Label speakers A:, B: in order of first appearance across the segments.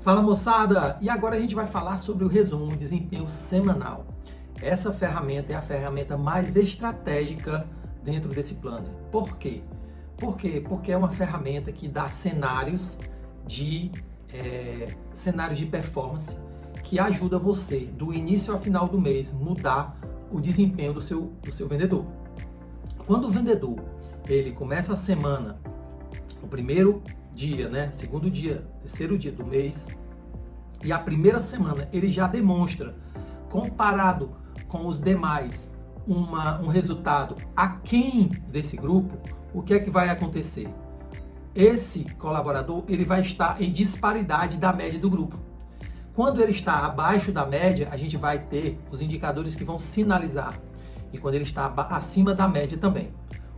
A: Fala moçada! E agora a gente vai falar sobre o resumo de desempenho semanal. Essa ferramenta é a ferramenta mais estratégica dentro desse planner. Por quê? Porque é uma ferramenta que dá cenários de performance que ajuda você, do início ao final do mês, mudar o desempenho do seu vendedor. Quando o vendedor ele começa a semana, o primeiro dia, segundo dia, terceiro dia do mês, e a primeira semana ele já demonstra, comparado com os demais, um resultado aquém desse grupo, o que é que vai acontecer? Esse colaborador ele vai estar em disparidade da média do grupo. Quando ele está abaixo da média, a gente vai ter os indicadores que vão sinalizar. E quando ele está acima da média também.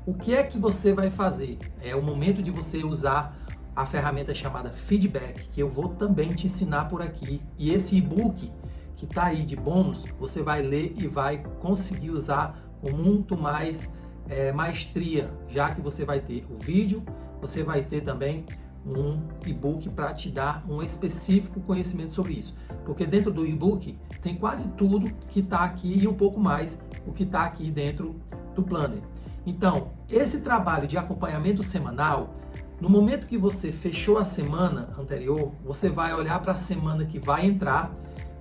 A: O que é que você vai fazer? É o momento de você usar a ferramenta chamada Feedback, que eu vou também te ensinar por aqui. E esse e-book que está aí de bônus, você vai ler e vai conseguir usar com muito mais maestria, já que você vai ter o vídeo, você vai ter também um e-book para te dar um específico conhecimento sobre isso. Porque dentro do e-book tem quase tudo que está aqui e um pouco mais o que está aqui dentro do planner. Então, esse trabalho de acompanhamento semanal, no momento que você fechou a semana anterior, você vai olhar para a semana que vai entrar,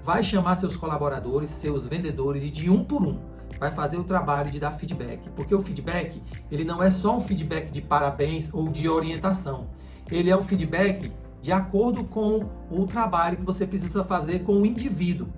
A: vai chamar seus colaboradores, seus vendedores e de um por um vai fazer o trabalho de dar feedback. Porque o feedback, ele não é só um feedback de parabéns ou de orientação. Ele é um feedback de acordo com o trabalho que você precisa fazer com o indivíduo.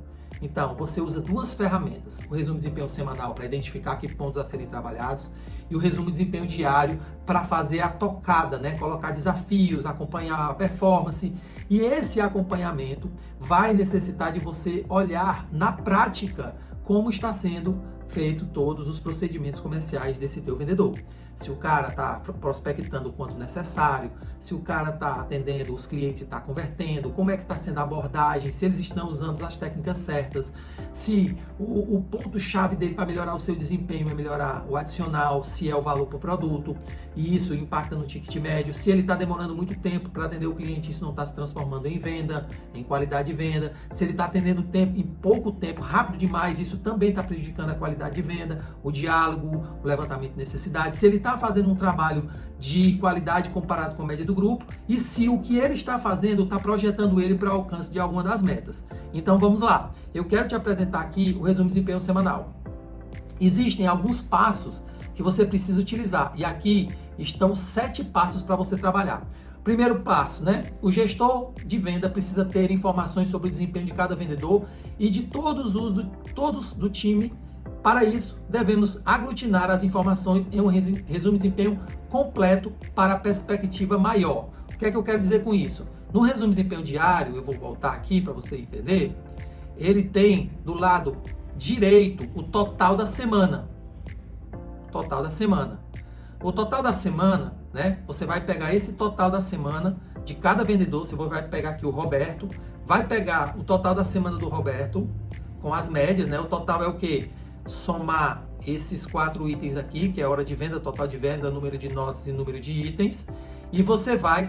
A: Então, você usa duas ferramentas, o resumo de desempenho semanal para identificar que pontos a serem trabalhados e o resumo de desempenho diário para fazer a tocada, colocar desafios, acompanhar a performance. E esse acompanhamento vai necessitar de você olhar na prática como está sendo feito todos os procedimentos comerciais desse teu vendedor. Se o cara está prospectando o quanto necessário, se o cara está atendendo os clientes e está convertendo, como é que está sendo a abordagem, se eles estão usando as técnicas certas, se o ponto-chave dele para melhorar o seu desempenho é melhorar o adicional, se é o valor por produto, e isso impacta no ticket médio, se ele está demorando muito tempo para atender o cliente, isso não está se transformando em venda, em qualidade de venda, se ele está atendendo tempo, em pouco tempo, rápido demais, isso também está prejudicando a qualidade de venda, o diálogo, o levantamento de necessidades, se ele está fazendo um trabalho de qualidade comparado com a média do grupo e se o que ele está fazendo está projetando ele para o alcance de alguma das metas. Então vamos lá, eu quero te apresentar aqui o resumo de desempenho semanal. Existem alguns passos que você precisa utilizar e aqui estão 7 passos para você trabalhar. Primeiro passo, o gestor de venda precisa ter informações sobre o desempenho de cada vendedor e de todos do time. Para isso, devemos aglutinar as informações em um resumo de desempenho completo para a perspectiva maior. O que é que eu quero dizer com isso? No resumo de desempenho diário, eu vou voltar aqui para você entender, ele tem do lado direito o total da semana. Total da semana. O total da semana, você vai pegar esse total da semana de cada vendedor, você vai pegar aqui o Roberto, vai pegar o total da semana do Roberto com as médias, o total é o quê? Somar esses 4 itens aqui, que é a hora de venda, total de venda, número de notas e número de itens, e você vai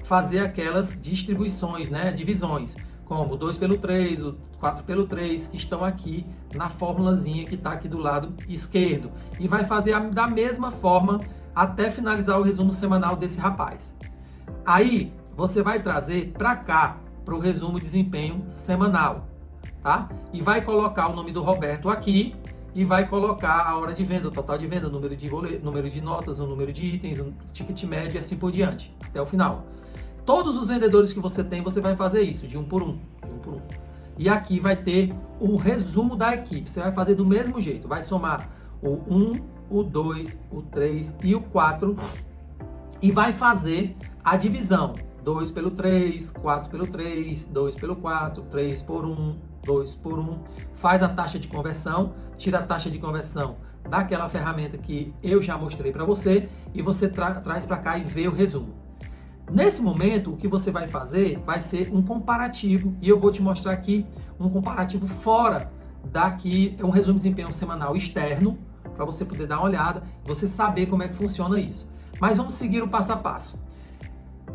A: fazer aquelas distribuições, divisões, como o 2 pelo 3, o 4 pelo 3, que estão aqui na formulazinha que está aqui do lado esquerdo, e vai fazer da mesma forma até finalizar o resumo semanal desse rapaz. Aí, você vai trazer para cá, para o resumo de desempenho semanal. Tá? E vai colocar o nome do Roberto aqui e vai colocar a hora de venda, o total de venda, o número de notas, o número de itens, o ticket médio e assim por diante, até o final. Todos os vendedores que você tem, você vai fazer isso, de um por um. E aqui vai ter o resumo da equipe, você vai fazer do mesmo jeito, vai somar o 1, o 2, o 3 e o 4 e vai fazer a divisão. 2 pelo 3, 4 pelo 3, 2 pelo 4, 3 por 1, 2 por 1, faz a taxa de conversão, tira a taxa de conversão daquela ferramenta que eu já mostrei para você e você traz para cá e vê o resumo. Nesse momento, o que você vai fazer vai ser um comparativo e eu vou te mostrar aqui um comparativo fora daqui, um resumo de desempenho semanal externo, para você poder dar uma olhada e você saber como é que funciona isso. Mas vamos seguir o passo a passo.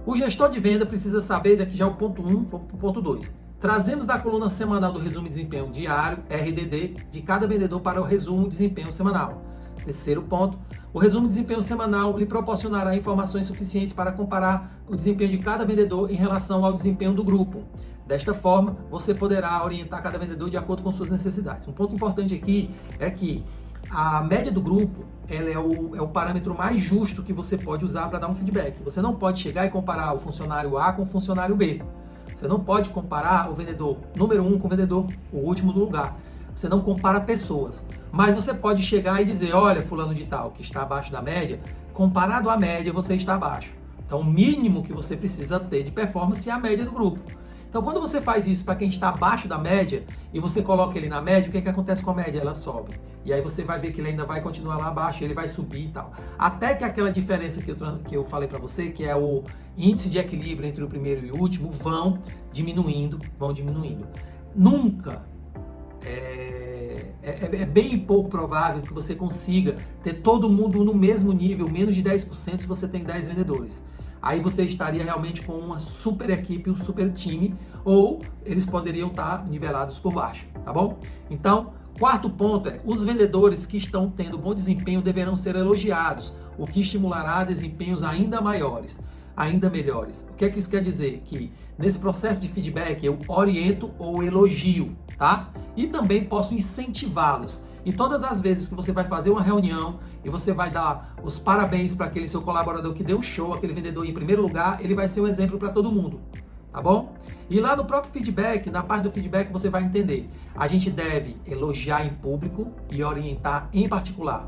A: O gestor de venda precisa saber, aqui já é o ponto 1, o ponto 2. Trazemos da coluna semanal do resumo de desempenho diário, RDD, de cada vendedor para o resumo de desempenho semanal. Terceiro ponto, o resumo de desempenho semanal lhe proporcionará informações suficientes para comparar o desempenho de cada vendedor em relação ao desempenho do grupo. Desta forma, você poderá orientar cada vendedor de acordo com suas necessidades. Um ponto importante aqui é que a média do grupo ela é o parâmetro mais justo que você pode usar para dar um feedback. Você não pode chegar e comparar o funcionário A com o funcionário B. Você não pode comparar o vendedor número 1 com o vendedor, o último do lugar. Você não compara pessoas. Mas você pode chegar e dizer, olha, fulano de tal, que está abaixo da média, comparado à média, você está abaixo. Então, o mínimo que você precisa ter de performance é a média do grupo. Então, quando você faz isso para quem está abaixo da média e você coloca ele na média, o que acontece com a média? Ela sobe. E aí você vai ver que ele ainda vai continuar lá abaixo, ele vai subir e tal. Até que aquela diferença que eu falei para você, que é o índice de equilíbrio entre o primeiro e o último, vão diminuindo. Nunca é bem pouco provável que você consiga ter todo mundo no mesmo nível, menos de 10% se você tem 10 vendedores. Aí você estaria realmente com uma super equipe, um super time, ou eles poderiam estar nivelados por baixo, tá bom? Então, quarto ponto é, os vendedores que estão tendo bom desempenho deverão ser elogiados, o que estimulará desempenhos ainda maiores, ainda melhores. O que é que isso quer dizer? Que nesse processo de feedback eu oriento ou elogio, tá? E também posso incentivá-los. E todas as vezes que você vai fazer uma reunião e você vai dar os parabéns para aquele seu colaborador que deu um show, aquele vendedor em primeiro lugar, ele vai ser um exemplo para todo mundo, tá bom? E lá no próprio feedback, na parte do feedback, você vai entender. A gente deve elogiar em público e orientar em particular.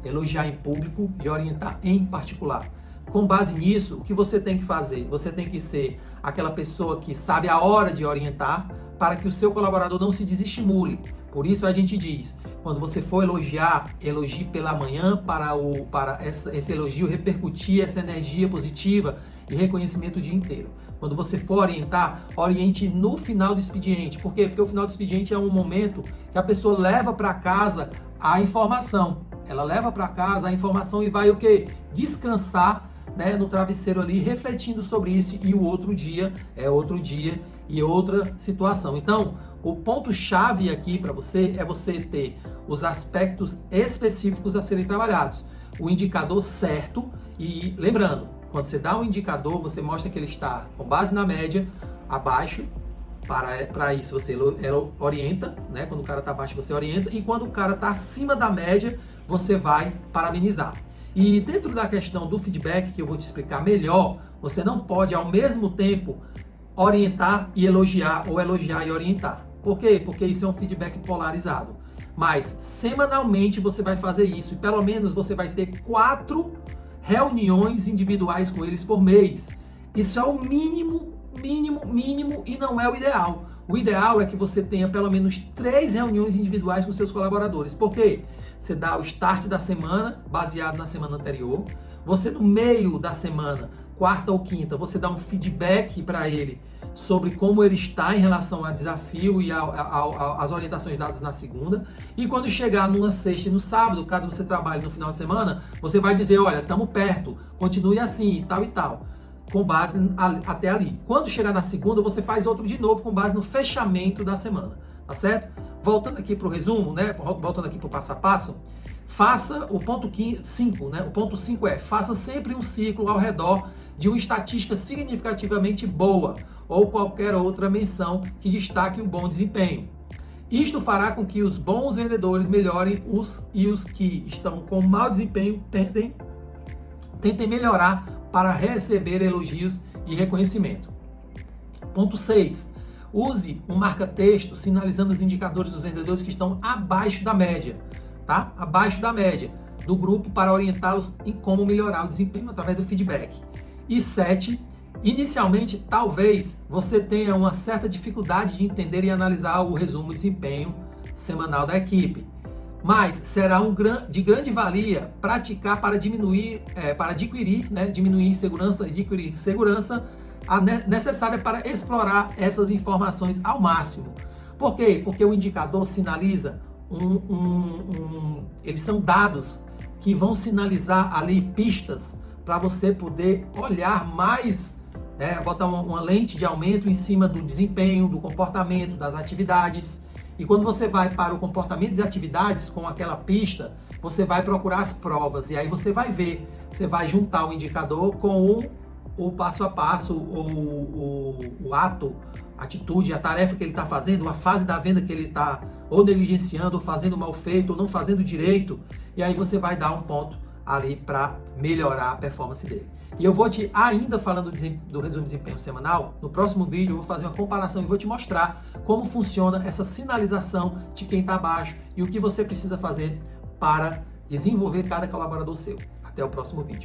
A: Elogiar em público e orientar em particular. Com base nisso, o que você tem que fazer? Você tem que ser aquela pessoa que sabe a hora de orientar para que o seu colaborador não se desestimule. Por isso a gente diz, quando você for elogiar, elogie pela manhã para esse elogio repercutir essa energia positiva e reconhecimento o dia inteiro. Quando você for orientar, oriente no final do expediente. Por quê? Porque o final do expediente é um momento que a pessoa leva para casa a informação. Ela leva para casa a informação e vai o quê? Descansar, né, no travesseiro ali, refletindo sobre isso, e o outro dia é outro dia e outra situação. Então, o ponto-chave aqui para você é você ter os aspectos específicos a serem trabalhados. O indicador certo, e lembrando, quando você dá um indicador, você mostra que ele está com base na média, abaixo. Para isso você orienta, né? Quando o cara está abaixo você orienta, e quando o cara está acima da média, você vai parabenizar. E dentro da questão do feedback, que eu vou te explicar melhor, você não pode ao mesmo tempo orientar e elogiar, ou elogiar e orientar. Por quê? Porque isso é um feedback polarizado. Mas semanalmente você vai fazer isso, e pelo menos você vai ter 4 reuniões individuais com eles por mês. Isso é o mínimo, e não é o ideal. O ideal é que você tenha pelo menos 3 reuniões individuais com seus colaboradores. Por quê? Você dá o start da semana, baseado na semana anterior. Você, no meio da semana, quarta ou quinta, você dá um feedback para ele sobre como ele está em relação ao desafio e às orientações dadas na segunda. E quando chegar numa sexta e no sábado, caso você trabalhe no final de semana, você vai dizer, olha, estamos perto, continue assim e tal, com base até ali. Quando chegar na segunda, você faz outro de novo com base no fechamento da semana, tá certo? Voltando aqui para o resumo, né? Voltando aqui para o passo a passo, faça o ponto 5, né? O ponto 5 é, faça sempre um círculo ao redor de uma estatística significativamente boa ou qualquer outra menção que destaque um bom desempenho. Isto fará com que os bons vendedores melhorem e os que estão com mau desempenho tentem melhorar para receber elogios e reconhecimento. Ponto 6. Use um marca-texto sinalizando os indicadores dos vendedores que estão abaixo da média, tá? Abaixo da média do grupo para orientá-los em como melhorar o desempenho através do feedback. E 7. Inicialmente, talvez você tenha uma certa dificuldade de entender e analisar o resumo de desempenho semanal da equipe. Mas será de grande valia praticar para adquirir segurança necessária para explorar essas informações ao máximo. Por quê? Porque o indicador sinaliza eles são dados que vão sinalizar ali pistas para você poder olhar mais Botar uma lente de aumento em cima do desempenho, do comportamento, das atividades. E quando você vai para o comportamento e atividades com aquela pista, você vai procurar as provas e aí você vai ver, você vai juntar o indicador com o passo a passo, o ato, a atitude, a tarefa que ele está fazendo, a fase da venda que ele está ou negligenciando, ou fazendo mal feito, ou não fazendo direito, e aí você vai dar um ponto ali para melhorar a performance dele. E eu vou ainda falando do resumo de desempenho semanal, no próximo vídeo eu vou fazer uma comparação e vou te mostrar como funciona essa sinalização de quem está abaixo e o que você precisa fazer para desenvolver cada colaborador seu. Até o próximo vídeo.